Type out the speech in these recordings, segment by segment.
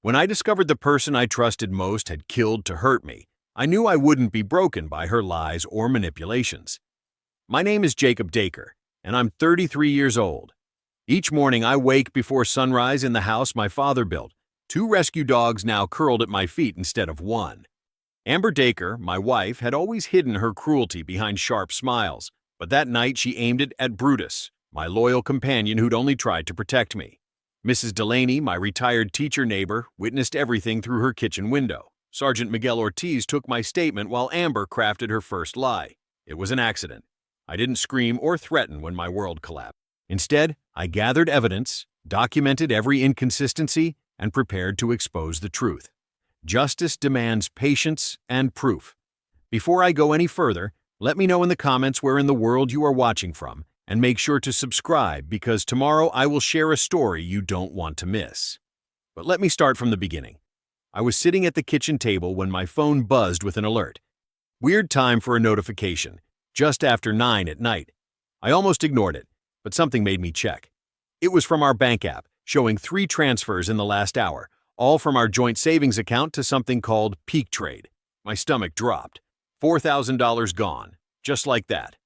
When I discovered the person I trusted most had killed to hurt me, I knew I wouldn't be broken by her lies or manipulations. My name is Jacob Dacre, and I'm 33 years old. Each morning I wake before sunrise in the house my father built, two rescue dogs now curled at my feet instead of one. Amber Dacre, my wife, had always hidden her cruelty behind sharp smiles, but that night she aimed it at Brutus, my loyal companion who'd only tried to protect me. Mrs. Delaney, my retired teacher neighbor, witnessed everything through her kitchen window. Sergeant Miguel Ortiz took my statement while Amber crafted her first lie. It was an accident. I didn't scream or threaten when my world collapsed. Instead, I gathered evidence, documented every inconsistency, and prepared to expose the truth. Justice demands patience and proof. Before I go any further, let me know in the comments where in the world you are watching from, and make sure to subscribe because tomorrow I will share a story you don't want to miss. But let me start from the beginning. I was sitting at the kitchen table when my phone buzzed with an alert. Weird time for a notification, just after 9 at night. I almost ignored it, but something made me check. It was from our bank app, showing 3 transfers in the last hour, all from our joint savings account to something called Peak Trade. My stomach dropped. $4,000 gone, just like that.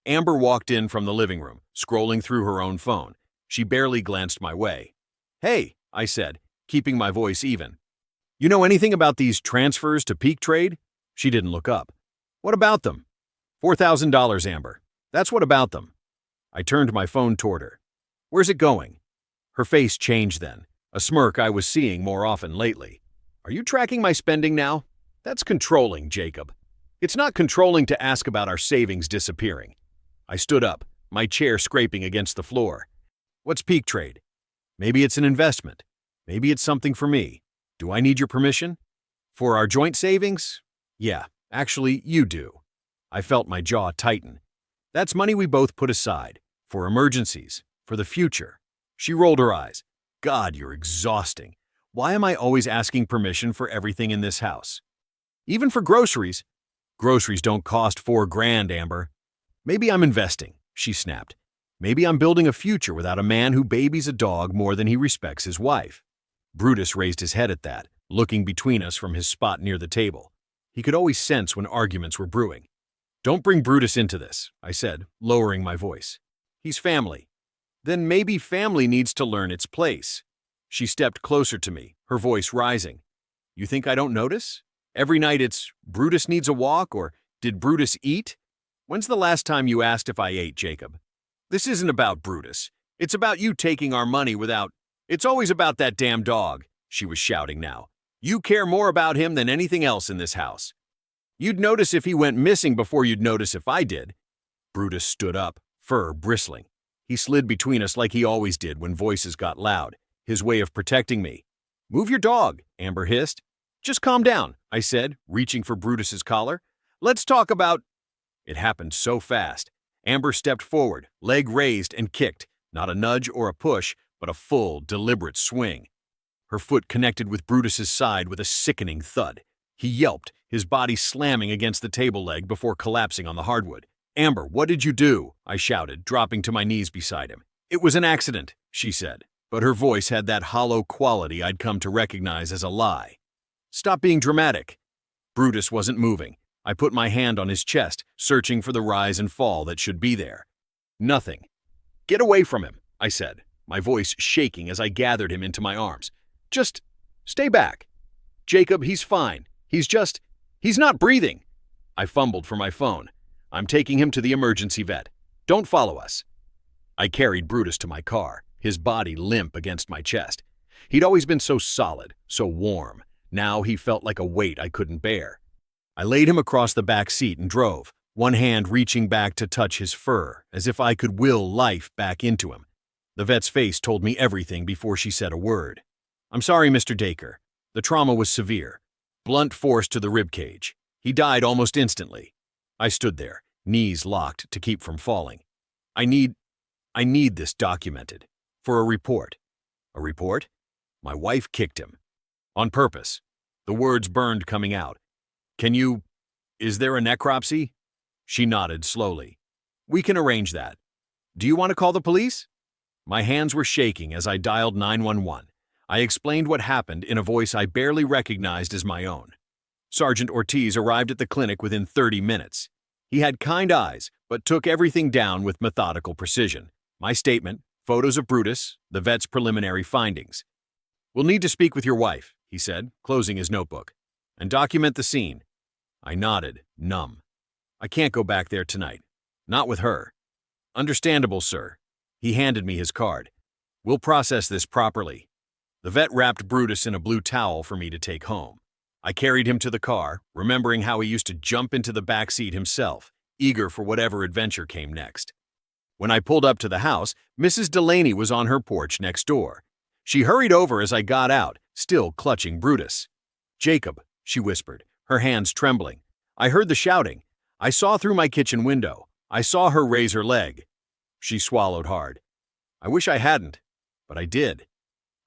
Amber walked in from the living room, scrolling through her own phone. She barely glanced my way. "Hey," I said, keeping my voice even. "You know anything about these transfers to Peak Trade?" She didn't look up. "What about them?" $4,000, Amber. That's what about them." I turned my phone toward her. "Where's it going?" Her face changed then, a smirk I was seeing more often lately. "Are you tracking my spending now? That's controlling, Jacob. It's not controlling to ask about our savings disappearing." I stood up, my chair scraping against the floor. "What's Peak Trade? Maybe it's an investment. Maybe it's something for me. Do I need your permission? For our joint savings? Yeah, actually, you do." I felt my jaw tighten. "That's money we both put aside, for emergencies, for the future." She rolled her eyes. "God, you're exhausting. Why am I always asking permission for everything in this house? Even for groceries?" "Groceries don't cost $4,000, Amber." "Maybe I'm investing," she snapped. "Maybe I'm building a future without a man who babies a dog more than he respects his wife." Brutus raised his head at that, looking between us from his spot near the table. He could always sense when arguments were brewing. "Don't bring Brutus into this," I said, lowering my voice. "He's family." "Then maybe family needs to learn its place." She stepped closer to me, her voice rising. "You think I don't notice? Every night it's, Brutus needs a walk, or did Brutus eat? When's the last time you asked if I ate, Jacob? This isn't about Brutus. It's about you taking our money without... It's always about that damn dog," she was shouting now. "You care more about him than anything else in this house. You'd notice if he went missing before you'd notice if I did." Brutus stood up, fur bristling. He slid between us like he always did when voices got loud, his way of protecting me. "Move your dog," Amber hissed. "Just calm down," I said, reaching for Brutus's collar. "Let's talk about..." It happened so fast. Amber stepped forward, leg raised, and kicked, not a nudge or a push, but a full, deliberate swing. Her foot connected with Brutus's side with a sickening thud. He yelped, his body slamming against the table leg before collapsing on the hardwood. "Amber, what did you do?" I shouted, dropping to my knees beside him. "It was an accident," she said, but her voice had that hollow quality I'd come to recognize as a lie. "Stop being dramatic." Brutus wasn't moving. I put my hand on his chest, searching for the rise and fall that should be there. Nothing. "Get away from him," I said, my voice shaking as I gathered him into my arms. "Just stay back. Jacob, he's fine. He's not breathing." I fumbled for my phone. "I'm taking him to the emergency vet. Don't follow us." I carried Brutus to my car, his body limp against my chest. He'd always been so solid, so warm. Now he felt like a weight I couldn't bear. I laid him across the back seat and drove, one hand reaching back to touch his fur, as if I could will life back into him. The vet's face told me everything before she said a word. "I'm sorry, Mr. Dacre. The trauma was severe. Blunt force to the ribcage. He died almost instantly." I stood there, knees locked to keep from falling. I need this documented. For a report." "A report?" My wife kicked him. "On purpose." The words burned coming out. Is there a necropsy?" She nodded slowly. "We can arrange that. Do you want to call the police?" My hands were shaking as I dialed 911. I explained what happened in a voice I barely recognized as my own. Sergeant Ortiz arrived at the clinic within 30 minutes. He had kind eyes, but took everything down with methodical precision. My statement, photos of Brutus, the vet's preliminary findings. "We'll need to speak with your wife," he said, closing his notebook, "and document the scene." I nodded, numb. "I can't go back there tonight. Not with her." "Understandable, sir." He handed me his card. "We'll process this properly." The vet wrapped Brutus in a blue towel for me to take home. I carried him to the car, remembering how he used to jump into the back seat himself, eager for whatever adventure came next. When I pulled up to the house, Mrs. Delaney was on her porch next door. She hurried over as I got out, still clutching Brutus. "Jacob," she whispered, her hands trembling. I heard the shouting. I saw through my kitchen window. I saw her raise her leg. She swallowed hard. I wish I hadn't, but I did.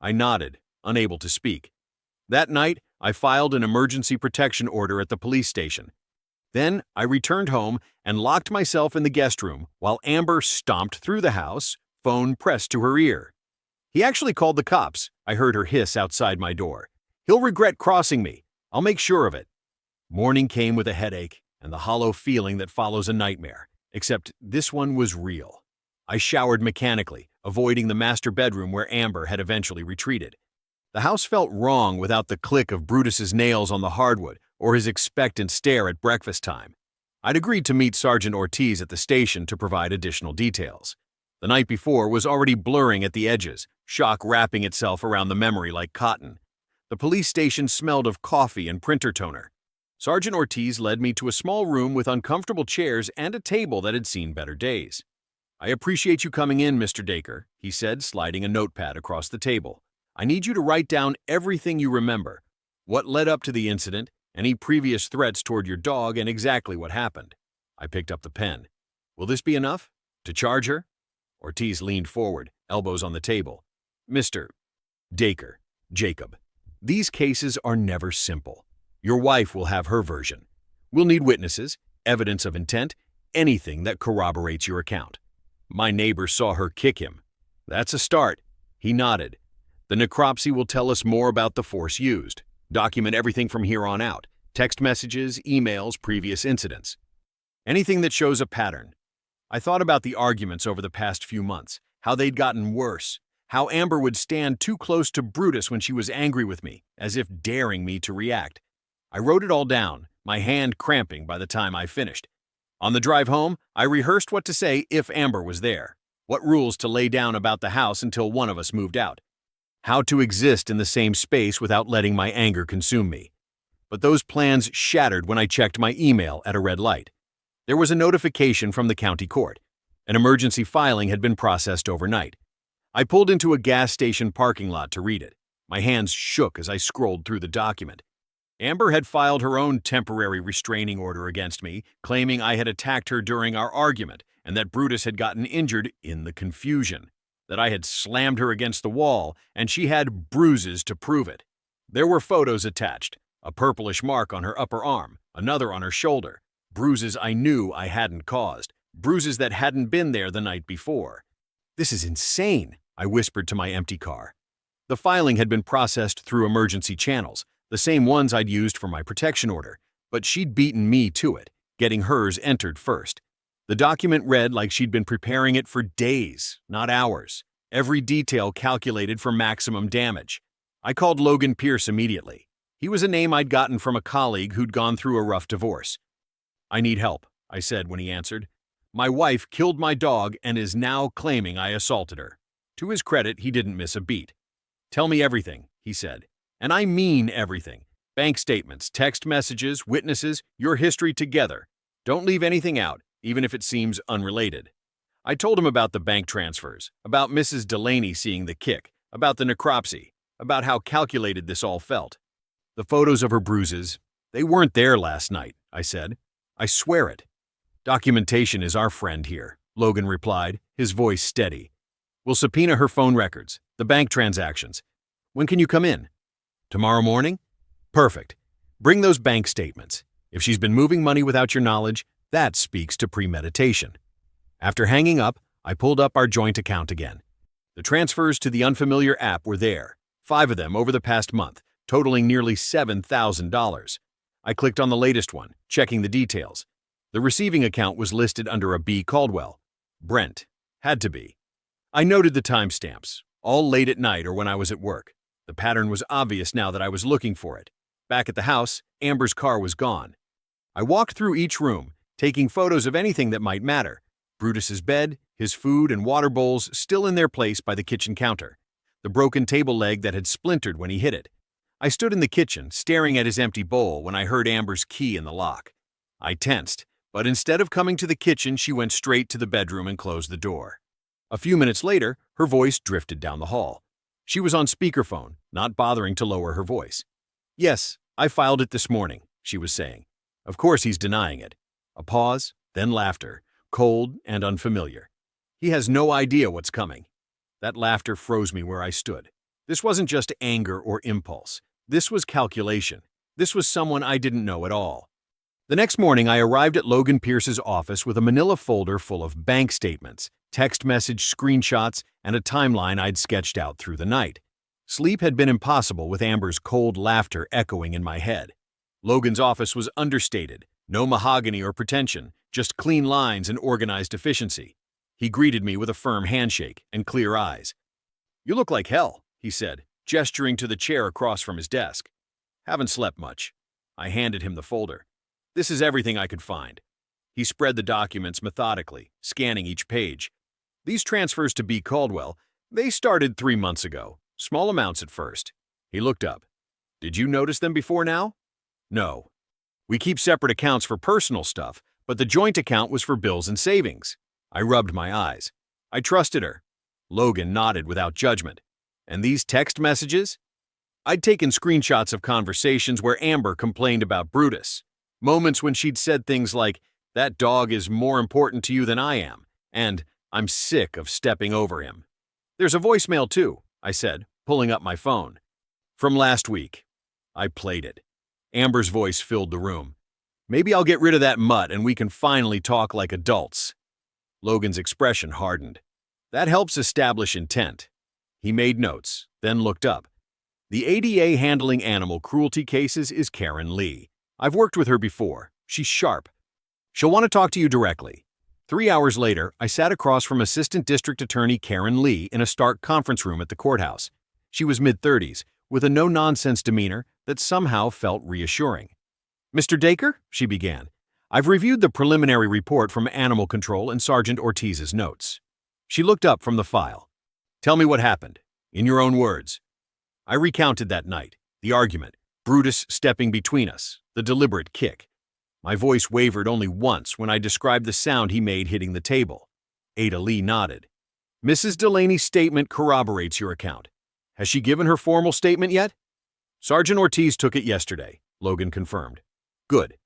I nodded, unable to speak. That night, I filed an emergency protection order at the police station. Then I returned home and locked myself in the guest room while Amber stomped through the house, phone pressed to her ear. "He actually called the cops," I heard her hiss outside my door. "He'll regret crossing me. I'll make sure of it." Morning came with a headache and the hollow feeling that follows a nightmare, except this one was real. I showered mechanically, avoiding the master bedroom where Amber had eventually retreated. The house felt wrong without the click of Brutus's nails on the hardwood or his expectant stare at breakfast time. I'd agreed to meet Sergeant Ortiz at the station to provide additional details. The night before was already blurring at the edges, shock wrapping itself around the memory like cotton. The police station smelled of coffee and printer toner. Sergeant Ortiz led me to a small room with uncomfortable chairs and a table that had seen better days. "I appreciate you coming in, Mr. Dacre," he said, sliding a notepad across the table. "I need you to write down everything you remember, what led up to the incident, any previous threats toward your dog, and exactly what happened." I picked up the pen. "Will this be enough? To charge her?" Ortiz leaned forward, elbows on the table. "Mr. Dacre, Jacob, these cases are never simple. Your wife will have her version. We'll need witnesses, evidence of intent, anything that corroborates your account. My neighbor saw her kick him. That's a start." He nodded. "The necropsy will tell us more about the force used. Document everything from here on out. Text messages, emails, previous incidents. Anything that shows a pattern." I thought about the arguments over the past few months, how they'd gotten worse, how Amber would stand too close to Brutus when she was angry with me, as if daring me to react. I wrote it all down, my hand cramping by the time I finished. On the drive home, I rehearsed what to say if Amber was there, what rules to lay down about the house until one of us moved out, how to exist in the same space without letting my anger consume me. But those plans shattered when I checked my email at a red light. There was a notification from the county court. An emergency filing had been processed overnight. I pulled into a gas station parking lot to read it. My hands shook as I scrolled through the document. Amber had filed her own temporary restraining order against me, claiming I had attacked her during our argument and that Brutus had gotten injured in the confusion, that I had slammed her against the wall and she had bruises to prove it. There were photos attached, a purplish mark on her upper arm, another on her shoulder, bruises I knew I hadn't caused, bruises that hadn't been there the night before. "This is insane," I whispered to my empty car. The filing had been processed through emergency channels, the same ones I'd used for my protection order, but she'd beaten me to it, getting hers entered first. The document read like she'd been preparing it for days, not hours, every detail calculated for maximum damage. I called Logan Pierce immediately. He was a name I'd gotten from a colleague who'd gone through a rough divorce. "I need help," I said when he answered. "My wife killed my dog and is now claiming I assaulted her." To his credit, he didn't miss a beat. "Tell me everything," he said. "And I mean everything. Bank statements, text messages, witnesses, your history together. Don't leave anything out, even if it seems unrelated." I told him about the bank transfers, about Mrs. Delaney seeing the kick, about the necropsy, about how calculated this all felt. "The photos of her bruises, they weren't there last night," I said. "I swear it." "Documentation is our friend here," Logan replied, his voice steady. "We'll subpoena her phone records, the bank transactions. When can you come in?" "Tomorrow morning?" "Perfect. Bring those bank statements. If she's been moving money without your knowledge, that speaks to premeditation." After hanging up, I pulled up our joint account again. The transfers to the unfamiliar app were there, 5 of them over the past month, totaling nearly $7,000. I clicked on the latest one, checking the details. The receiving account was listed under a B. Caldwell. Brent. Had to be. I noted the timestamps, all late at night or when I was at work. The pattern was obvious now that I was looking for it. Back at the house, Amber's car was gone. I walked through each room, taking photos of anything that might matter. Brutus's bed, his food and water bowls still in their place by the kitchen counter. The broken table leg that had splintered when he hit it. I stood in the kitchen, staring at his empty bowl when I heard Amber's key in the lock. I tensed, but instead of coming to the kitchen, she went straight to the bedroom and closed the door. A few minutes later, her voice drifted down the hall. She was on speakerphone, not bothering to lower her voice. "Yes, I filed it this morning," she was saying. Of course he's denying it. A pause, then laughter, cold and unfamiliar. He has no idea what's coming. That laughter froze me where I stood. This wasn't just anger or impulse. This was calculation. This was someone I didn't know at all. The next morning, I arrived at Logan Pierce's office with a manila folder full of bank statements, text message screenshots, and a timeline I'd sketched out through the night. Sleep had been impossible with Amber's cold laughter echoing in my head. Logan's office was understated, no mahogany or pretension, just clean lines and organized efficiency. He greeted me with a firm handshake and clear eyes. "You look like hell," he said, gesturing to the chair across from his desk. "Haven't slept much." I handed him the folder. "This is everything I could find." He spread the documents methodically, scanning each page. "These transfers to B. Caldwell, they started 3 months ago. Small amounts at first." He looked up. "Did you notice them before now?" "No. We keep separate accounts for personal stuff, but the joint account was for bills and savings." I rubbed my eyes. I trusted her. Logan nodded without judgment. "And these text messages?" I'd taken screenshots of conversations where Amber complained about Brutus. Moments when she'd said things like, "That dog is more important to you than I am," and "I'm sick of stepping over him." "There's a voicemail too," I said, pulling up my phone. "From last week." I played it. Amber's voice filled the room. "Maybe I'll get rid of that mutt and we can finally talk like adults." Logan's expression hardened. "That helps establish intent." He made notes, then looked up. "The ADA handling animal cruelty cases is Karen Lee. I've worked with her before. She's sharp. She'll want to talk to you directly." 3 hours later, I sat across from Assistant District Attorney Karen Lee in a stark conference room at the courthouse. She was mid-30s, with a no-nonsense demeanor that somehow felt reassuring. "Mr. Dacre," she began, "I've reviewed the preliminary report from Animal Control and Sergeant Ortiz's notes." She looked up from the file. "Tell me what happened, in your own words." I recounted that night, the argument, Brutus stepping between us, the deliberate kick. My voice wavered only once when I described the sound he made hitting the table. Ada Lee nodded. "Mrs. Delaney's statement corroborates your account. Has she given her formal statement yet?" "Sergeant Ortiz took it yesterday," Logan confirmed. "Good.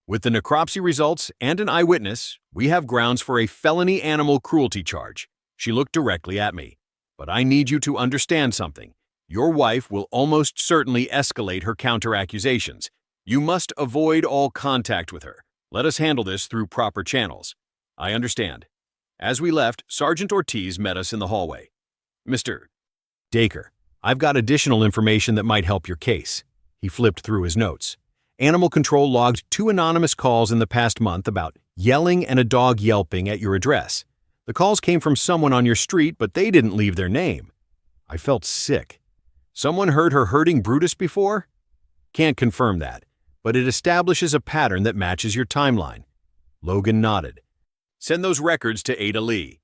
With the necropsy results and an eyewitness, we have grounds for a felony animal cruelty charge." She looked directly at me. "But I need you to understand something. Your wife will almost certainly escalate her counter-accusations. You must avoid all contact with her. Let us handle this through proper channels." "I understand." As we left, Sergeant Ortiz met us in the hallway. "Mr. Dacre, I've got additional information that might help your case." He flipped through his notes. Animal Control logged 2 anonymous calls in the past month about yelling and a dog yelping at your address. The calls came from someone on your street, but they didn't leave their name. I felt sick. Someone heard her hurting Brutus before? Can't confirm that, but it establishes a pattern that matches your timeline. Logan nodded. "Send those records to Ada Lee."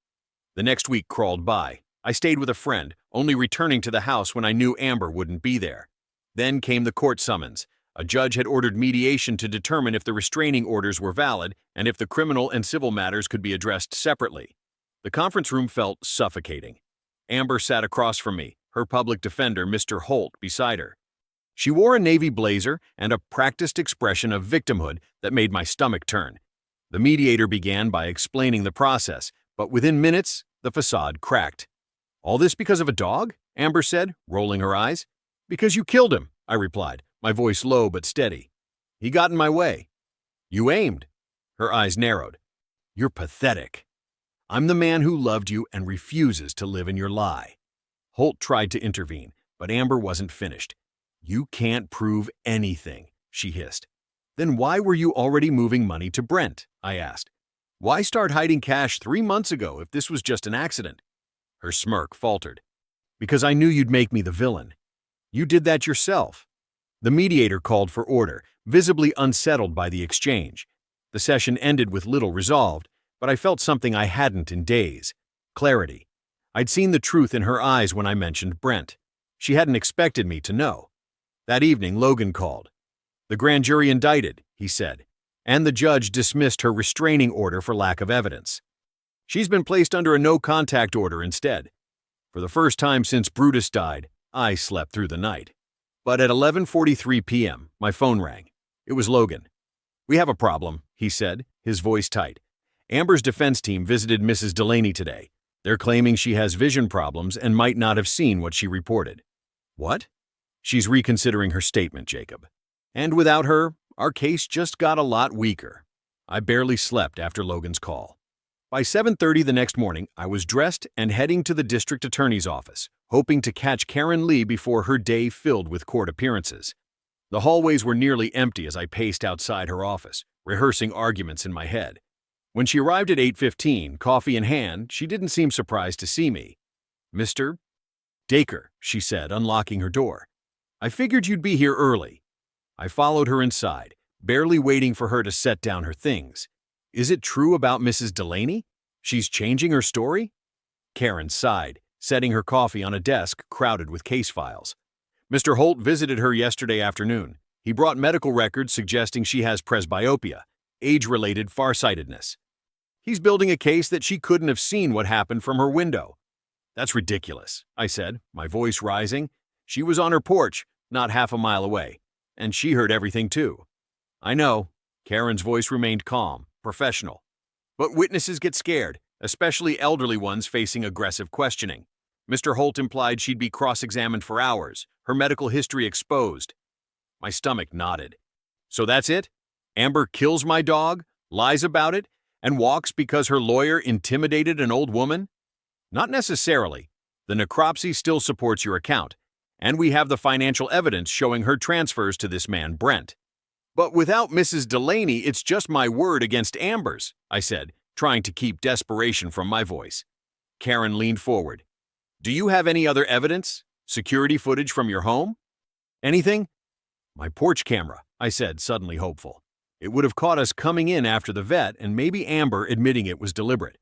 The next week crawled by. I stayed with a friend, only returning to the house when I knew Amber wouldn't be there. Then came the court summons. A judge had ordered mediation to determine if the restraining orders were valid and if the criminal and civil matters could be addressed separately. The conference room felt suffocating. Amber sat across from me, her public defender, Mr. Holt, beside her. She wore a navy blazer and a practiced expression of victimhood that made my stomach turn. The mediator began by explaining the process, but within minutes, the facade cracked. "All this because of a dog?" Amber said, rolling her eyes. "Because you killed him," I replied, my voice low but steady. "He got in my way." "You aimed." Her eyes narrowed. "You're pathetic. I'm the man who loved you and refuses to live in your lie." Holt tried to intervene, But Amber wasn't finished. "You can't prove anything," she hissed. "Then why were you already moving money to Brent?" I asked. "Why start hiding cash 3 months ago if this was just an accident?" Her smirk faltered. "Because I knew you'd make me the villain. You did that yourself." The mediator called for order, visibly unsettled by the exchange. The session ended with little resolved, but I felt something I hadn't in days: clarity. I'd seen the truth in her eyes when I mentioned Brent. She hadn't expected me to know. That evening, Logan called. "The grand jury indicted," he said, "and the judge dismissed her restraining order for lack of evidence. She's been placed under a no-contact order instead." For the first time since Brutus died, I slept through the night. But at 11:43 p.m., my phone rang. It was Logan. "We have a problem," he said, his voice tight. "Amber's defense team visited Mrs. Delaney today. They're claiming she has vision problems and might not have seen what she reported." "What?" "She's reconsidering her statement, Jacob. And without her, our case just got a lot weaker." I barely slept after Logan's call. By 7:30 the next morning, I was dressed and heading to the district attorney's office, hoping to catch Karen Lee before her day filled with court appearances. The hallways were nearly empty as I paced outside her office, rehearsing arguments in my head. When she arrived at 8:15, coffee in hand, she didn't seem surprised to see me. "Mr. Dacre," she said, unlocking her door. "I figured you'd be here early." I followed her inside, barely waiting for her to set down her things. "Is it true about Mrs. Delaney? She's changing her story?" Karen sighed, setting her coffee on a desk crowded with case files. "Mr. Holt visited her yesterday afternoon. He brought medical records suggesting she has presbyopia, age-related farsightedness. He's building a case that she couldn't have seen what happened from her window." "That's ridiculous," I said, my voice rising. "She was on her porch, not half a mile away, and she heard everything too." "I know." Karen's voice remained calm, professional. "But witnesses get scared, especially elderly ones facing aggressive questioning. Mr. Holt implied she'd be cross-examined for hours, her medical history exposed." My stomach nodded. "So that's it? Amber kills my dog, lies about it, and walks because her lawyer intimidated an old woman?" "Not necessarily. The necropsy still supports your account, and we have the financial evidence showing her transfers to this man, Brent." "But without Mrs. Delaney, it's just my word against Amber's," I said, trying to keep desperation from my voice. Karen leaned forward. "Do you have any other evidence? Security footage from your home? Anything?" "My porch camera," I said, suddenly hopeful. "It would have caught us coming in after the vet and maybe Amber admitting it was deliberate.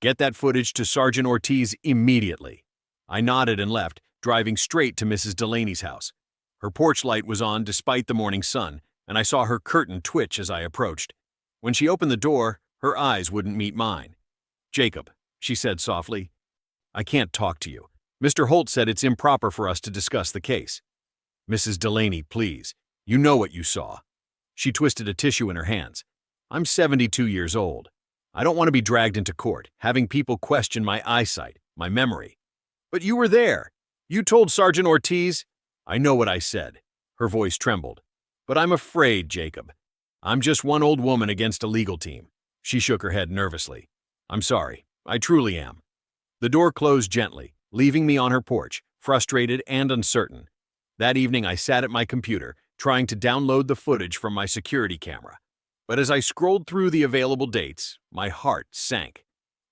Get that footage to Sergeant Ortiz immediately." I nodded and left, driving straight to Mrs. Delaney's house. Her porch light was on despite the morning sun, and I saw her curtain twitch as I approached. When she opened the door, her eyes wouldn't meet mine. "Jacob," she said softly, "I can't talk to you. Mr. Holt said it's improper for us to discuss the case." "Mrs. Delaney, please. You know what you saw." She twisted a tissue in her hands. "I'm 72 years old. I don't want to be dragged into court, having people question my eyesight, my memory." "But you were there. You told Sergeant Ortiz—" "I know what I said." Her voice trembled. "But I'm afraid, Jacob. I'm just one old woman against a legal team." She shook her head nervously. "I'm sorry. I truly am." The door closed gently, leaving me on her porch, frustrated and uncertain. That evening I sat at my computer, trying to download the footage from my security camera. But as I scrolled through the available dates, my heart sank.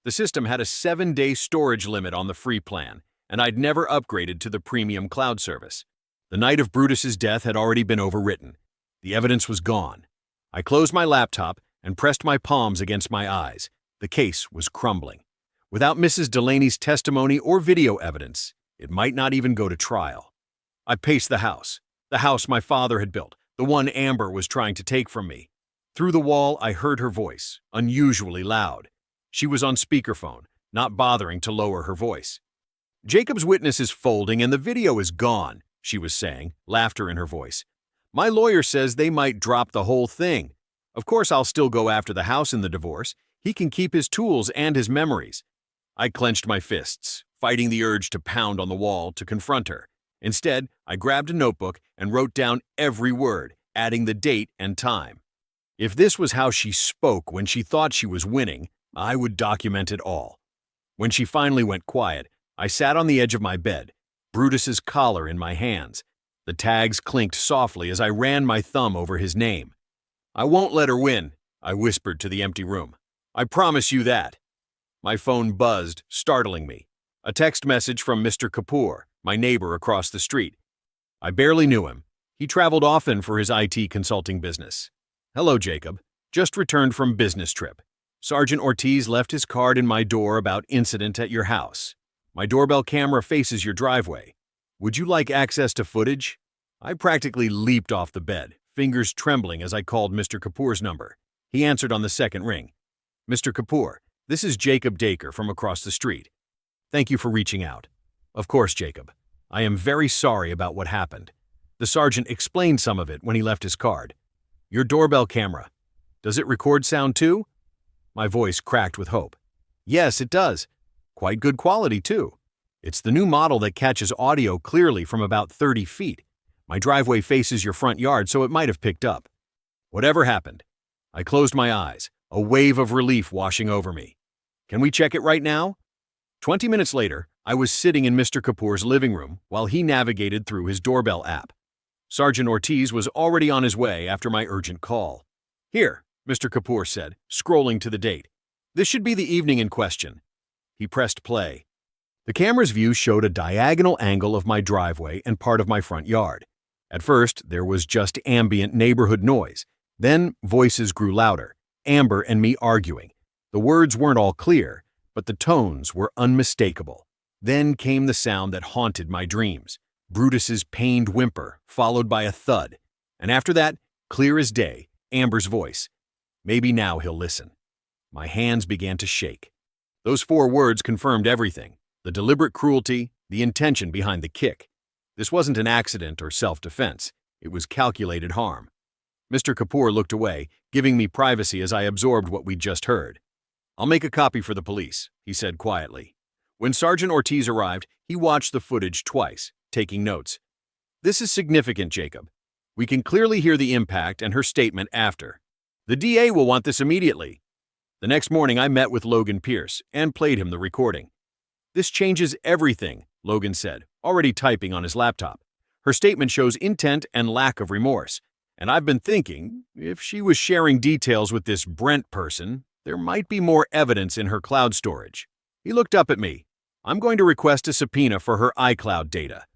The system had a 7-day storage limit on the free plan, and I'd never upgraded to the premium cloud service. The night of Brutus's death had already been overwritten. The evidence was gone. I closed my laptop and pressed my palms against my eyes. The case was crumbling. Without Mrs. Delaney's testimony or video evidence, it might not even go to trial. I paced the house my father had built, the one Amber was trying to take from me. Through the wall, I heard her voice, unusually loud. She was on speakerphone, not bothering to lower her voice. "Jacob's witness is folding and the video is gone," she was saying, laughter in her voice. "My lawyer says they might drop the whole thing. Of course, I'll still go after the house in the divorce. He can keep his tools and his memories." I clenched my fists, fighting the urge to pound on the wall to confront her. Instead, I grabbed a notebook and wrote down every word, adding the date and time. If this was how she spoke when she thought she was winning, I would document it all. When she finally went quiet, I sat on the edge of my bed, Brutus's collar in my hands. The tags clinked softly as I ran my thumb over his name. "I won't let her win," I whispered to the empty room. "I promise you that." My phone buzzed, startling me. A text message from Mr. Kapoor, my neighbor across the street. I barely knew him. He traveled often for his IT consulting business. "Hello, Jacob. Just returned from business trip. Sergeant Ortiz left his card in my door about incident at your house. My doorbell camera faces your driveway. Would you like access to footage?" I practically leaped off the bed, fingers trembling as I called Mr. Kapoor's number. He answered on the second ring. "Mr. Kapoor, this is Jacob Dacre from across the street. Thank you for reaching out." "Of course, Jacob. I am very sorry about what happened." The sergeant explained some of it when he left his card. "Your doorbell camera. Does it record sound too?" My voice cracked with hope. "Yes, it does. Quite good quality, too. It's the new model that catches audio clearly from about 30 feet. My driveway faces your front yard, so it might have picked up." Whatever happened, I closed my eyes, a wave of relief washing over me. "Can we check it right now?" 20 minutes later, I was sitting in Mr. Kapoor's living room while he navigated through his doorbell app. Sergeant Ortiz was already on his way after my urgent call. "Here," Mr. Kapoor said, scrolling to the date. "This should be the evening in question." He pressed play. The camera's view showed a diagonal angle of my driveway and part of my front yard. At first, there was just ambient neighborhood noise. Then, voices grew louder, Amber and me arguing. The words weren't all clear, but the tones were unmistakable. Then came the sound that haunted my dreams, Brutus's pained whimper, followed by a thud. And after that, clear as day, Amber's voice. Maybe now he'll listen. My hands began to shake. Those 4 words confirmed everything: the deliberate cruelty, the intention behind the kick. This wasn't an accident or self-defense. It was calculated harm. Mr. Kapoor looked away, giving me privacy as I absorbed what we'd just heard. "I'll make a copy for the police," he said quietly. When Sergeant Ortiz arrived, he watched the footage twice, taking notes. "This is significant, Jacob. We can clearly hear the impact and her statement after. The DA will want this immediately." The next morning, I met with Logan Pierce and played him the recording. "This changes everything," Logan said, already typing on his laptop. "Her statement shows intent and lack of remorse. And I've been thinking, if she was sharing details with this Brent person, there might be more evidence in her cloud storage." He looked up at me. "I'm going to request a subpoena for her iCloud data.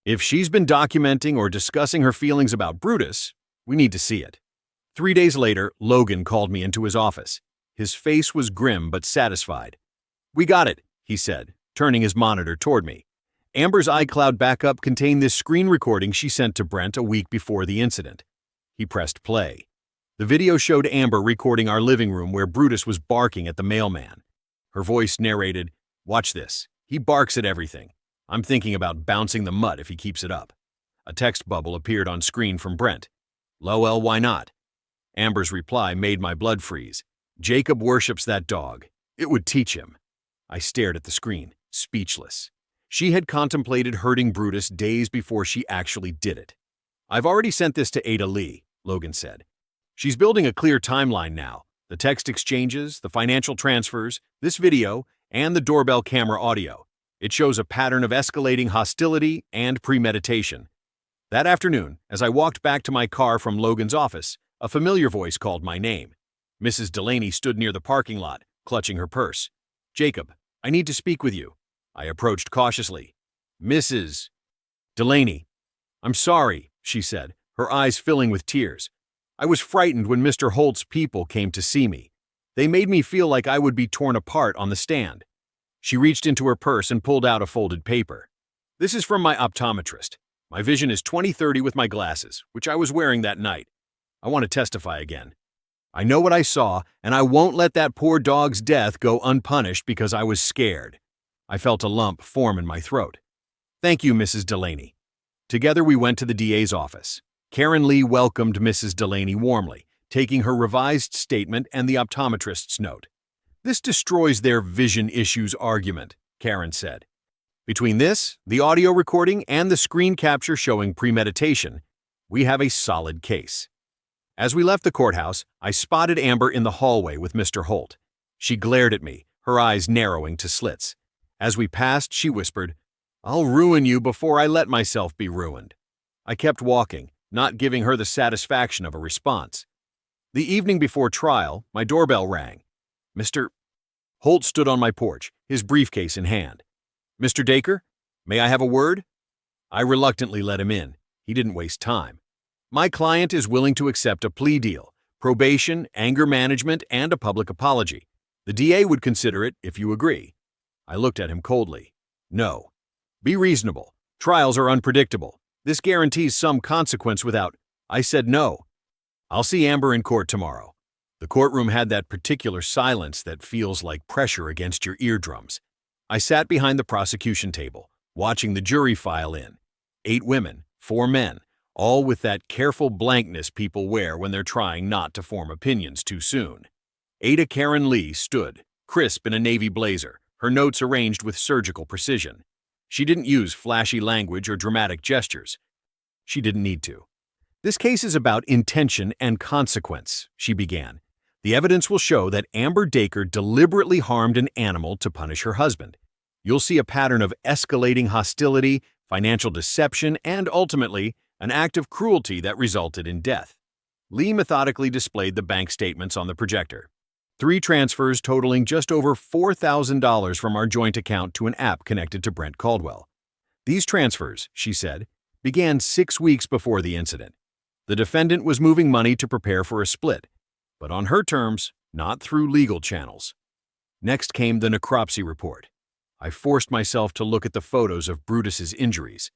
If she's been documenting or discussing her feelings about Brutus, we need to see it." 3 days later, Logan called me into his office. His face was grim but satisfied. "We got it," he said, turning his monitor toward me. "Amber's iCloud backup contained this screen recording she sent to Brent a week before the incident." He pressed play. The video showed Amber recording our living room where Brutus was barking at the mailman. Her voice narrated, "Watch this. He barks at everything. I'm thinking about bouncing the mutt if he keeps it up." A text bubble appeared on screen from Brent. "Lol, why not?" Amber's reply made my blood freeze. "Jacob worships that dog. It would teach him." I stared at the screen, speechless. She had contemplated hurting Brutus days before she actually did it. "I've already sent this to Ada Lee," Logan said. "She's building a clear timeline now. The text exchanges, the financial transfers, this video, and the doorbell camera audio. It shows a pattern of escalating hostility and premeditation." That afternoon, as I walked back to my car from Logan's office, a familiar voice called my name. Mrs. Delaney stood near the parking lot, clutching her purse. "Jacob, I need to speak with you." I approached cautiously. "Mrs. Delaney." "I'm sorry," she said, her eyes filling with tears. "I was frightened when Mr. Holt's people came to see me. They made me feel like I would be torn apart on the stand." She reached into her purse and pulled out a folded paper. "This is from my optometrist. My vision is 20/30 with my glasses, which I was wearing that night. I want to testify again. I know what I saw, and I won't let that poor dog's death go unpunished because I was scared." I felt a lump form in my throat. "Thank you, Mrs. Delaney." Together we went to the DA's office. Karen Lee welcomed Mrs. Delaney warmly, taking her revised statement and the optometrist's note. "This destroys their vision issues argument," Karen said. "Between this, the audio recording, and the screen capture showing premeditation, we have a solid case." As we left the courthouse, I spotted Amber in the hallway with Mr. Holt. She glared at me, her eyes narrowing to slits. As we passed, she whispered, I'll ruin you before I let myself be ruined. I kept walking, not giving her the satisfaction of a response. The evening before trial, my doorbell rang. Mr. Holt stood on my porch, his briefcase in hand. Mr. Dacre, may I have a word? I reluctantly let him in. He didn't waste time. My client is willing to accept a plea deal, probation, anger management, and a public apology. The DA would consider it if you agree. I looked at him coldly. No. Be reasonable. Trials are unpredictable. This guarantees some consequence without. I said no. I'll see Amber in court tomorrow. The courtroom had that particular silence that feels like pressure against your eardrums. I sat behind the prosecution table, watching the jury file in. 8 women, 4 men, all with that careful blankness people wear when they're trying not to form opinions too soon. Ada Karen Lee stood, crisp in a navy blazer, her notes arranged with surgical precision. She didn't use flashy language or dramatic gestures. She didn't need to. This case is about intention and consequence, she began. The evidence will show that Amber Dacre deliberately harmed an animal to punish her husband. You'll see a pattern of escalating hostility, financial deception, and ultimately, an act of cruelty that resulted in death. Lee methodically displayed the bank statements on the projector. 3 transfers totaling just over $4,000 from our joint account to an app connected to Brent Caldwell. These transfers, she said, began 6 weeks before the incident. The defendant was moving money to prepare for a split, but on her terms, not through legal channels. Next came the necropsy report. I forced myself to look at the photos of Brutus's injuries.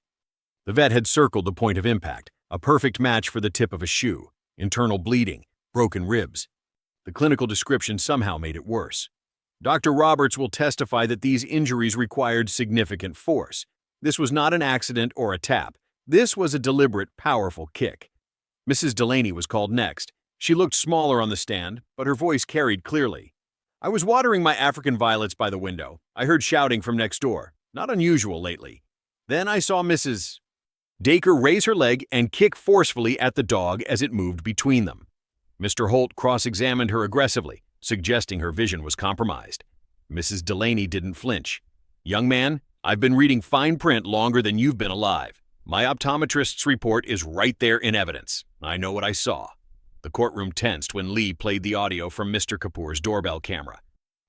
The vet had circled the point of impact, a perfect match for the tip of a shoe, internal bleeding, broken ribs. The clinical description somehow made it worse. Dr. Roberts will testify that these injuries required significant force. This was not an accident or a tap. This was a deliberate, powerful kick. Mrs. Delaney was called next. She looked smaller on the stand, but her voice carried clearly. I was watering my African violets by the window. I heard shouting from next door, not unusual lately. Then I saw Mrs. Dacre raise her leg and kick forcefully at the dog as it moved between them. Mr. Holt cross-examined her aggressively, suggesting her vision was compromised. Mrs. Delaney didn't flinch. Young man, I've been reading fine print longer than you've been alive. My optometrist's report is right there in evidence. I know what I saw. The courtroom tensed when Lee played the audio from Mr. Kapoor's doorbell camera.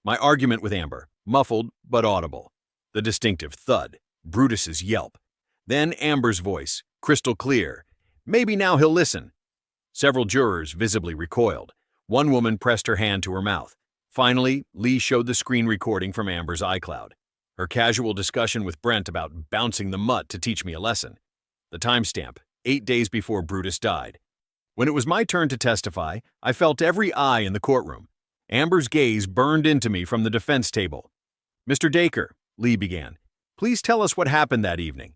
My argument with Amber, muffled but audible. The distinctive thud, Brutus's yelp. Then Amber's voice, crystal clear. Maybe now he'll listen. Several jurors visibly recoiled. One woman pressed her hand to her mouth. Finally, Lee showed the screen recording from Amber's iCloud. Her casual discussion with Brent about bouncing the mutt to teach me a lesson. The timestamp, 8 days before Brutus died. When it was my turn to testify, I felt every eye in the courtroom. Amber's gaze burned into me from the defense table. Mr. Dacre, Lee began, please tell us what happened that evening.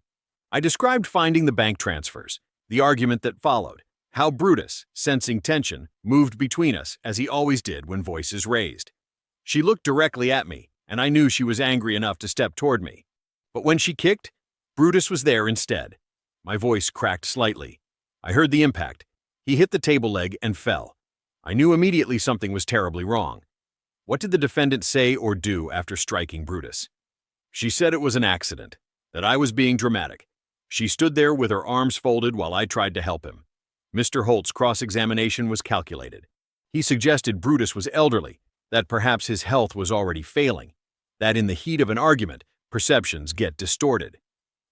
I described finding the bank transfers, the argument that followed, how Brutus, sensing tension, moved between us as he always did when voices raised. She looked directly at me, and I knew she was angry enough to step toward me. But when she kicked, Brutus was there instead. My voice cracked slightly. I heard the impact. He hit the table leg and fell. I knew immediately something was terribly wrong. What did the defendant say or do after striking Brutus? She said it was an accident, that I was being dramatic. She stood there with her arms folded while I tried to help him. Mr. Holt's cross-examination was calculated. He suggested Brutus was elderly, that perhaps his health was already failing, that in the heat of an argument, perceptions get distorted.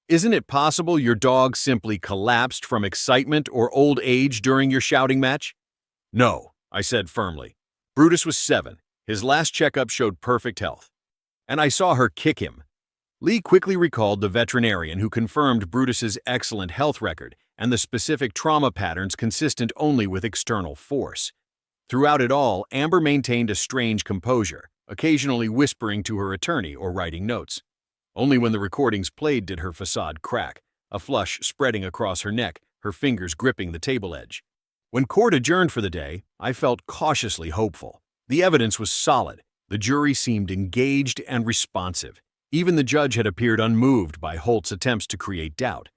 Isn't it possible your dog simply collapsed from excitement or old age during your shouting match? No, I said firmly. Brutus was 7. His last checkup showed perfect health. And I saw her kick him. Lee quickly recalled the veterinarian who confirmed Brutus's excellent health record and the specific trauma patterns consistent only with external force. Throughout it all, Amber maintained a strange composure, occasionally whispering to her attorney or writing notes. Only when the recordings played did her facade crack, a flush spreading across her neck, her fingers gripping the table edge. When court adjourned for the day, I felt cautiously hopeful. The evidence was solid. The jury seemed engaged and responsive. Even the judge had appeared unmoved by Holt's attempts to create doubt.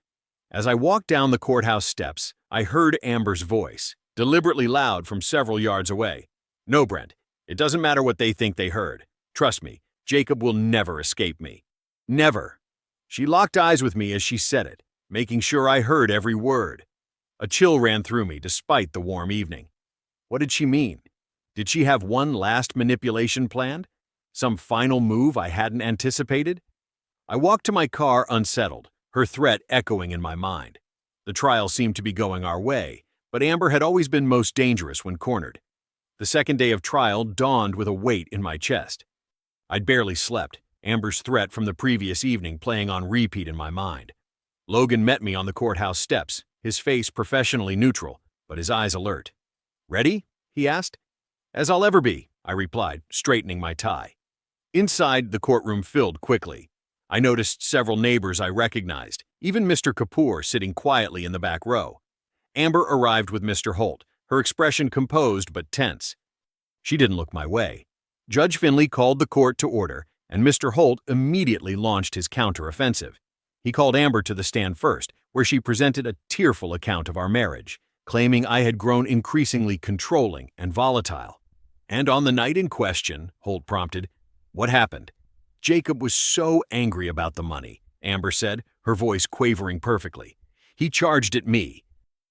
As I walked down the courthouse steps, I heard Amber's voice, deliberately loud from several yards away. No, Brent, it doesn't matter what they think they heard. Trust me, Jacob will never escape me. Never. She locked eyes with me as she said it, making sure I heard every word. A chill ran through me despite the warm evening. What did she mean? Did she have one last manipulation planned? Some final move I hadn't anticipated? I walked to my car unsettled, her threat echoing in my mind. The trial seemed to be going our way, but Amber had always been most dangerous when cornered. The second day of trial dawned with a weight in my chest. I'd barely slept, Amber's threat from the previous evening playing on repeat in my mind. Logan met me on the courthouse steps, his face professionally neutral, but his eyes alert. "Ready?" he asked. "As I'll ever be," I replied, straightening my tie. Inside, the courtroom filled quickly. I noticed several neighbors I recognized, even Mr. Kapoor sitting quietly in the back row. Amber arrived with Mr. Holt, her expression composed but tense. She didn't look my way. Judge Finley called the court to order, and Mr. Holt immediately launched his counteroffensive. He called Amber to the stand first, where she presented a tearful account of our marriage, claiming I had grown increasingly controlling and volatile. "And on the night in question," Holt prompted, "what happened?" "Jacob was so angry about the money," Amber said, her voice quavering perfectly. "He charged at me.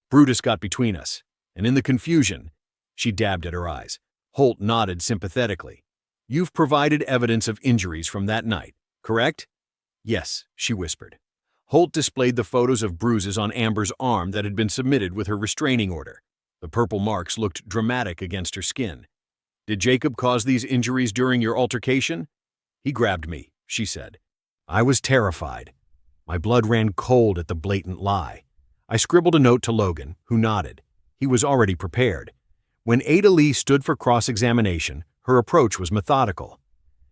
Brutus got between us, and in the confusion," she dabbed at her eyes. Holt nodded sympathetically. "You've provided evidence of injuries from that night, correct?" "Yes," she whispered. Holt displayed the photos of bruises on Amber's arm that had been submitted with her restraining order. The purple marks looked dramatic against her skin. "Did Jacob cause these injuries during your altercation?" "He grabbed me," she said. I was terrified. My blood ran cold at the blatant lie. I scribbled a note to Logan, who nodded. He was already prepared. When Ada Lee stood for cross-examination, her approach was methodical.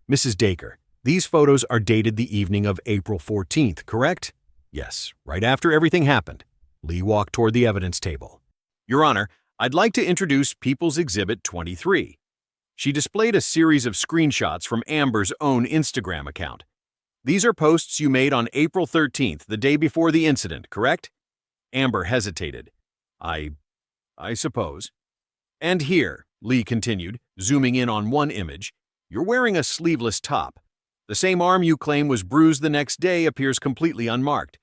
"Mrs. Dacre, these photos are dated the evening of April 14th, correct?" "Yes, right after everything happened." Lee walked toward the evidence table. "Your Honor, I'd like to introduce People's Exhibit 23. She displayed a series of screenshots from Amber's own Instagram account. "These are posts you made on April 13th, the day before the incident, correct?" Amber hesitated. I suppose." "And here," Lee continued, zooming in on one image, "you're wearing a sleeveless top. The same arm you claim was bruised the next day appears completely unmarked.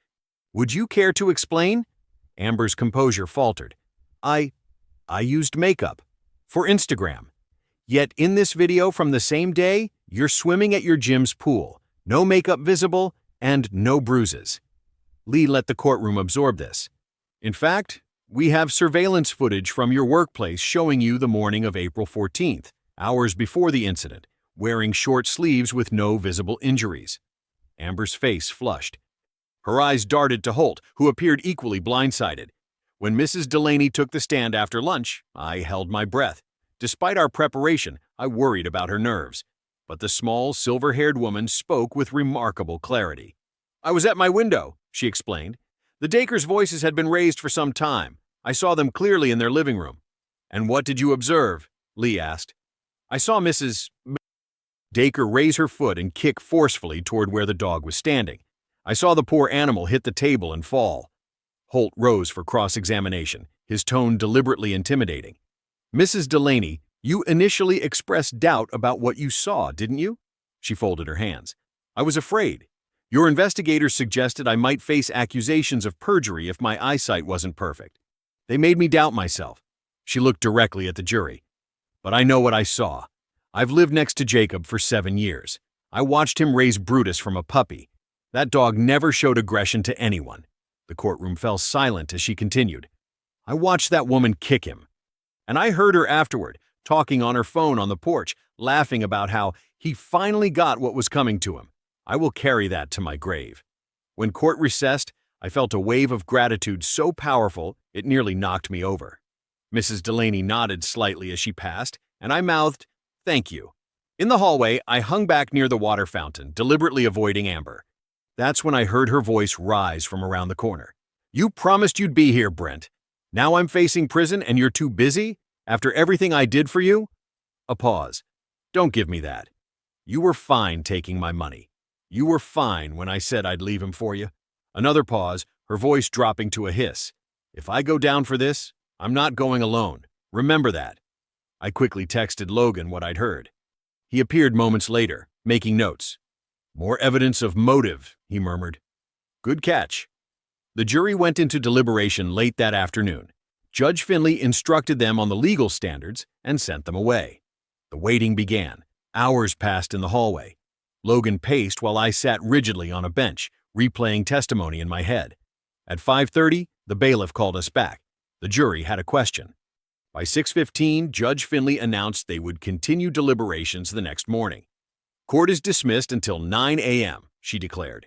Would you care to explain?" Amber's composure faltered. I used makeup. For Instagram. Yet in this video from the same day, you're swimming at your gym's pool. No makeup visible, and no bruises." Lee let the courtroom absorb this. "In fact, we have surveillance footage from your workplace showing you the morning of April 14th, hours before the incident, wearing short sleeves with no visible injuries." Amber's face flushed. Her eyes darted to Holt, who appeared equally blindsided. When Mrs. Delaney took the stand after lunch, I held my breath. Despite our preparation, I worried about her nerves. But the small, silver-haired woman spoke with remarkable clarity. "I was at my window," she explained. "The Dacres' voices had been raised for some time. I saw them clearly in their living room." "And what did you observe?" Lee asked. "I saw Mrs. Dacre raise her foot and kick forcefully toward where the dog was standing. I saw the poor animal hit the table and fall." Holt rose for cross-examination, his tone deliberately intimidating. "Mrs. Delaney, you initially expressed doubt about what you saw, didn't you?" She folded her hands. "I was afraid. Your investigators suggested I might face accusations of perjury if my eyesight wasn't perfect. They made me doubt myself." She looked directly at the jury. "But I know what I saw. I've lived next to Jacob for 7 years. I watched him raise Brutus from a puppy. That dog never showed aggression to anyone." The courtroom fell silent as she continued. "I watched that woman kick him. And I heard her afterward, talking on her phone on the porch, laughing about how he finally got what was coming to him. I will carry that to my grave." When court recessed, I felt a wave of gratitude so powerful it nearly knocked me over. Mrs. Delaney nodded slightly as she passed, and I mouthed, "Thank you." In the hallway, I hung back near the water fountain, deliberately avoiding Amber. That's when I heard her voice rise from around the corner. "You promised you'd be here, Brent. Now I'm facing prison and you're too busy? After everything I did for you?" A pause. "Don't give me that. You were fine taking my money. You were fine when I said I'd leave him for you." Another pause, her voice dropping to a hiss. "If I go down for this, I'm not going alone. Remember that." I quickly texted Logan what I'd heard. He appeared moments later, making notes. "More evidence of motive," he murmured. Good catch. The jury went into deliberation late that afternoon. Judge Finley instructed them on the legal standards and sent them away. The waiting began. Hours passed in the hallway. Logan paced while I sat rigidly on a bench, replaying testimony in my head. At 5:30, the bailiff called us back. The jury had a question. By 6:15, Judge Finley announced they would continue deliberations the next morning. Court is dismissed until 9 a.m., she declared.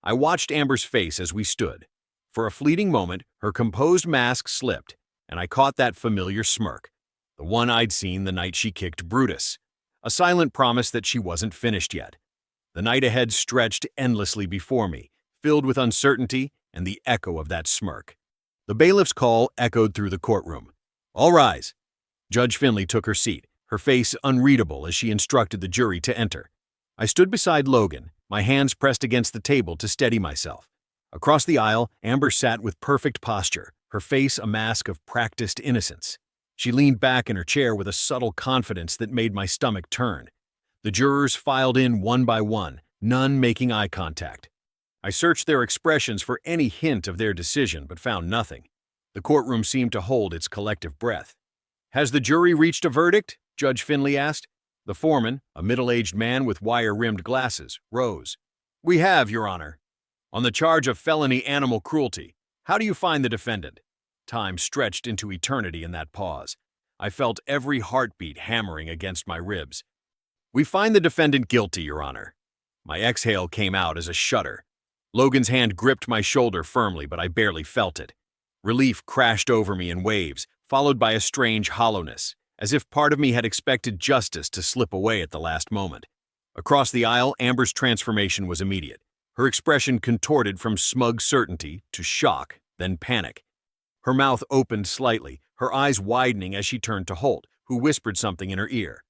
I watched Amber's face as we stood. For a fleeting moment, her composed mask slipped, and I caught that familiar smirk, the one I'd seen the night she kicked Brutus, a silent promise that she wasn't finished yet. The night ahead stretched endlessly before me, filled with uncertainty and the echo of that smirk. The bailiff's call echoed through the courtroom. All rise. Judge Finley took her seat, her face unreadable as she instructed the jury to enter. I stood beside Logan, my hands pressed against the table to steady myself. Across the aisle, Amber sat with perfect posture, her face a mask of practiced innocence. She leaned back in her chair with a subtle confidence that made my stomach turn. The jurors filed in one by one, none making eye contact. I searched their expressions for any hint of their decision, but found nothing. The courtroom seemed to hold its collective breath. Has the jury reached a verdict? Judge Finley asked. The foreman, a middle-aged man with wire-rimmed glasses, rose. We have, Your Honor. On the charge of felony animal cruelty, how do you find the defendant? Time stretched into eternity in that pause. I felt every heartbeat hammering against my ribs. We find the defendant guilty, Your Honor. My exhale came out as a shudder. Logan's hand gripped my shoulder firmly, but I barely felt it. Relief crashed over me in waves, followed by a strange hollowness, as if part of me had expected justice to slip away at the last moment. Across the aisle, Amber's transformation was immediate. Her expression contorted from smug certainty to shock, then panic. Her mouth opened slightly, her eyes widening as she turned to Holt, who whispered something in her ear.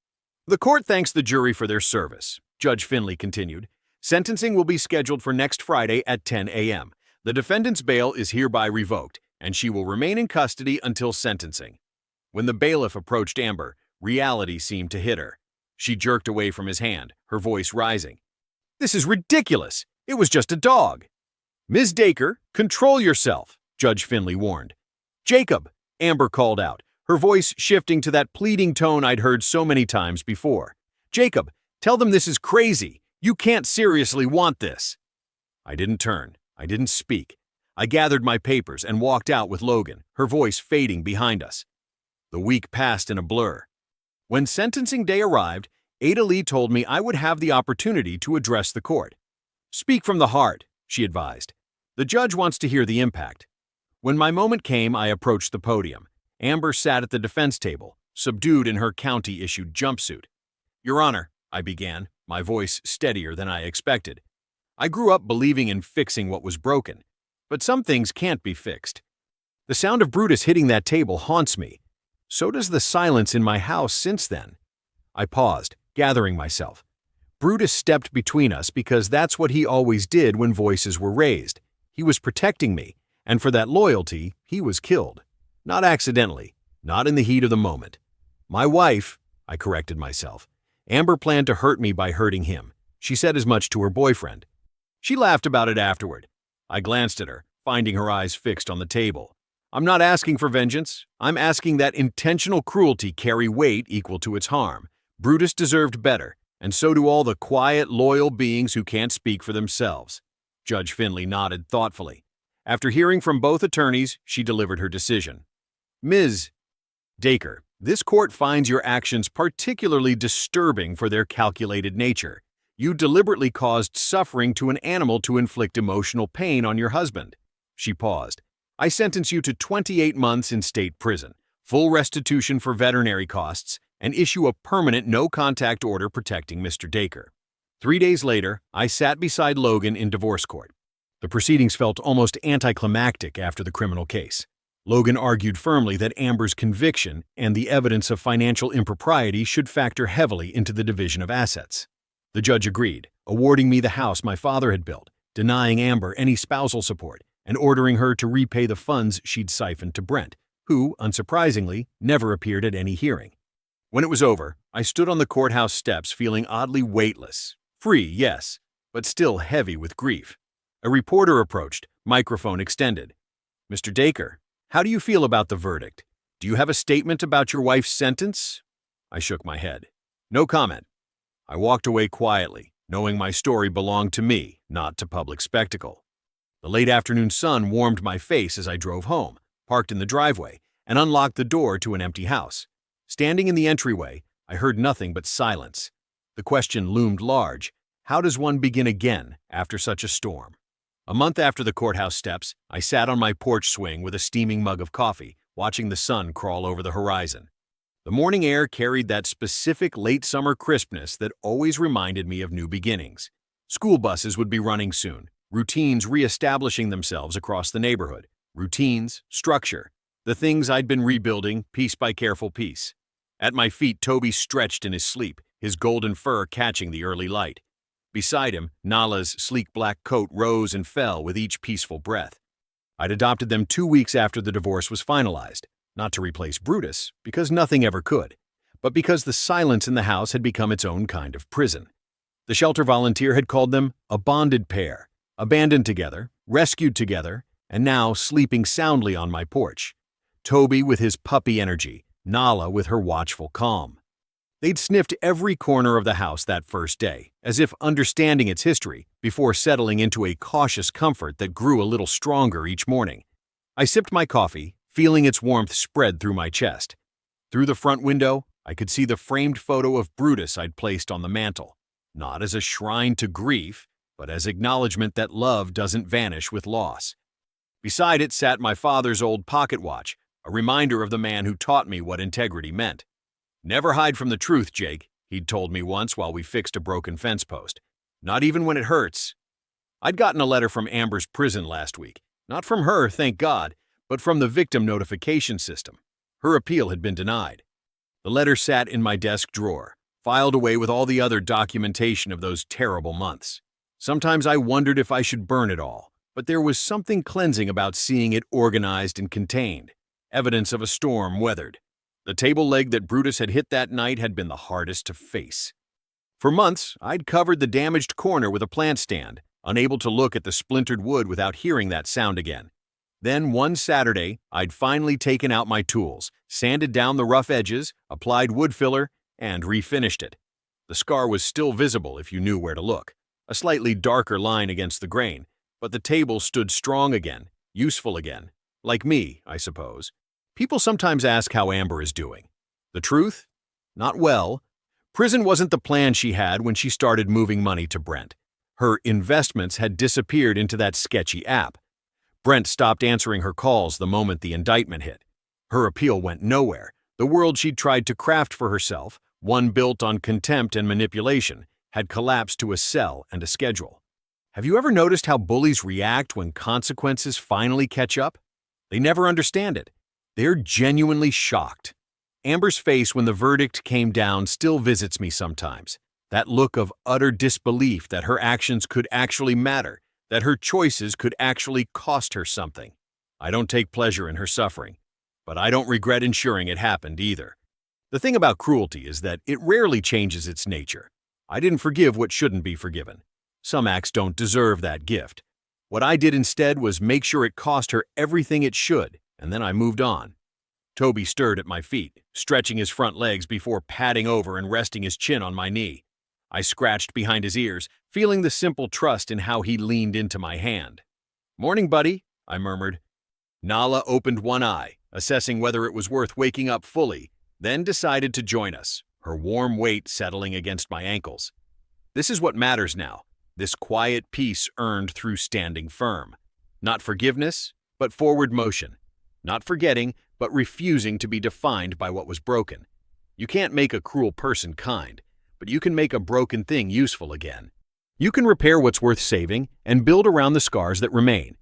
The court thanks the jury for their service, Judge Finley continued. Sentencing will be scheduled for next Friday at 10 a.m. The defendant's bail is hereby revoked, and she will remain in custody until sentencing. When the bailiff approached Amber, reality seemed to hit her. She jerked away from his hand, her voice rising. This is ridiculous! It was just a dog. Ms. Dacre, control yourself, Judge Finley warned. Jacob, Amber called out, her voice shifting to that pleading tone I'd heard so many times before. Jacob, tell them this is crazy. You can't seriously want this. I didn't turn. I didn't speak. I gathered my papers and walked out with Logan, her voice fading behind us. The week passed in a blur. When sentencing day arrived, Ada Lee told me I would have the opportunity to address the court. Speak from the heart, she advised. The judge wants to hear the impact. When my moment came, I approached the podium. Amber sat at the defense table, subdued in her county-issued jumpsuit. Your Honor, I began, my voice steadier than I expected. I grew up believing in fixing what was broken, but some things can't be fixed. The sound of Brutus hitting that table haunts me. So does the silence in my house since then. I paused, gathering myself. Brutus stepped between us because that's what he always did when voices were raised. He was protecting me, and for that loyalty, he was killed. Not accidentally, not in the heat of the moment. My wife, I corrected myself. Amber planned to hurt me by hurting him. She said as much to her boyfriend. She laughed about it afterward. I glanced at her, finding her eyes fixed on the table. I'm not asking for vengeance. I'm asking that intentional cruelty carry weight equal to its harm. Brutus deserved better, and so do all the quiet, loyal beings who can't speak for themselves. Judge Finley nodded thoughtfully. After hearing from both attorneys, she delivered her decision. Ms. Dacre, this court finds your actions particularly disturbing for their calculated nature. You deliberately caused suffering to an animal to inflict emotional pain on your husband. She paused. I sentence you to 28 months in state prison, full restitution for veterinary costs, and issue a permanent no-contact order protecting Mr. Dacre. 3 days later, I sat beside Logan in divorce court. The proceedings felt almost anticlimactic after the criminal case. Logan argued firmly that Amber's conviction and the evidence of financial impropriety should factor heavily into the division of assets. The judge agreed, awarding me the house my father had built, denying Amber any spousal support, and ordering her to repay the funds she'd siphoned to Brent, who, unsurprisingly, never appeared at any hearing. When it was over, I stood on the courthouse steps feeling oddly weightless. Free, yes, but still heavy with grief. A reporter approached, microphone extended. "Mr. Dacre, how do you feel about the verdict? Do you have a statement about your wife's sentence?" I shook my head. "No comment." I walked away quietly, knowing my story belonged to me, not to public spectacle. The late afternoon sun warmed my face as I drove home, parked in the driveway, and unlocked the door to an empty house. Standing in the entryway, I heard nothing but silence. The question loomed large: how does one begin again after such a storm? A month after the courthouse steps, I sat on my porch swing with a steaming mug of coffee, watching the sun crawl over the horizon. The morning air carried that specific late summer crispness that always reminded me of new beginnings. School buses would be running soon, routines re-establishing themselves across the neighborhood. Routines, structure, the things I'd been rebuilding piece by careful piece. At my feet, Toby stretched in his sleep, his golden fur catching the early light. Beside him, Nala's sleek black coat rose and fell with each peaceful breath. I'd adopted them 2 weeks after the divorce was finalized, not to replace Brutus, because nothing ever could, but because the silence in the house had become its own kind of prison. The shelter volunteer had called them a bonded pair, abandoned together, rescued together, and now sleeping soundly on my porch. Toby with his puppy energy, Nala with her watchful calm. They'd sniffed every corner of the house that first day, as if understanding its history, before settling into a cautious comfort that grew a little stronger each morning. I sipped my coffee, feeling its warmth spread through my chest. Through the front window, I could see the framed photo of Brutus I'd placed on the mantel, not as a shrine to grief, but as acknowledgement that love doesn't vanish with loss. Beside it sat my father's old pocket watch, a reminder of the man who taught me what integrity meant. "Never hide from the truth, Jake," he'd told me once while we fixed a broken fence post. "Not even when it hurts." I'd gotten a letter from Amber's prison last week. Not from her, thank God, but from the victim notification system. Her appeal had been denied. The letter sat in my desk drawer, filed away with all the other documentation of those terrible months. Sometimes I wondered if I should burn it all, but there was something cleansing about seeing it organized and contained, evidence of a storm weathered. The table leg that Brutus had hit that night had been the hardest to face. For months, I'd covered the damaged corner with a plant stand, unable to look at the splintered wood without hearing that sound again. Then one Saturday, I'd finally taken out my tools, sanded down the rough edges, applied wood filler, and refinished it. The scar was still visible if you knew where to look, a slightly darker line against the grain, but the table stood strong again, useful again. Like me, I suppose. People sometimes ask how Amber is doing. The truth? Not well. Prison wasn't the plan she had when she started moving money to Brent. Her investments had disappeared into that sketchy app. Brent stopped answering her calls the moment the indictment hit. Her appeal went nowhere. The world she'd tried to craft for herself, one built on contempt and manipulation, had collapsed to a cell and a schedule. Have you ever noticed how bullies react when consequences finally catch up? They never understand it. They're genuinely shocked. Amber's face when the verdict came down still visits me sometimes. That look of utter disbelief that her actions could actually matter, that her choices could actually cost her something. I don't take pleasure in her suffering, but I don't regret ensuring it happened either. The thing about cruelty is that it rarely changes its nature. I didn't forgive what shouldn't be forgiven. Some acts don't deserve that gift. What I did instead was make sure it cost her everything it should, and then I moved on. Toby stirred at my feet, stretching his front legs before padding over and resting his chin on my knee. I scratched behind his ears, feeling the simple trust in how he leaned into my hand. "Morning, buddy," I murmured. Nala opened one eye, assessing whether it was worth waking up fully, then decided to join us, her warm weight settling against my ankles. This is what matters now, this quiet peace earned through standing firm. Not forgiveness, but forward motion. Not forgetting, but refusing to be defined by what was broken. You can't make a cruel person kind, but you can make a broken thing useful again. You can repair what's worth saving and build around the scars that remain.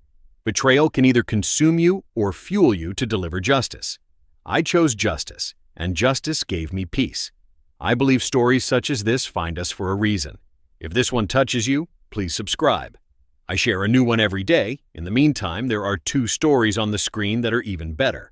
Betrayal can either consume you or fuel you to deliver justice. I chose justice, and justice gave me peace. I believe stories such as this find us for a reason. If this one touches you, please subscribe. I share a new one every day. In the meantime, there are 2 stories on the screen that are even better.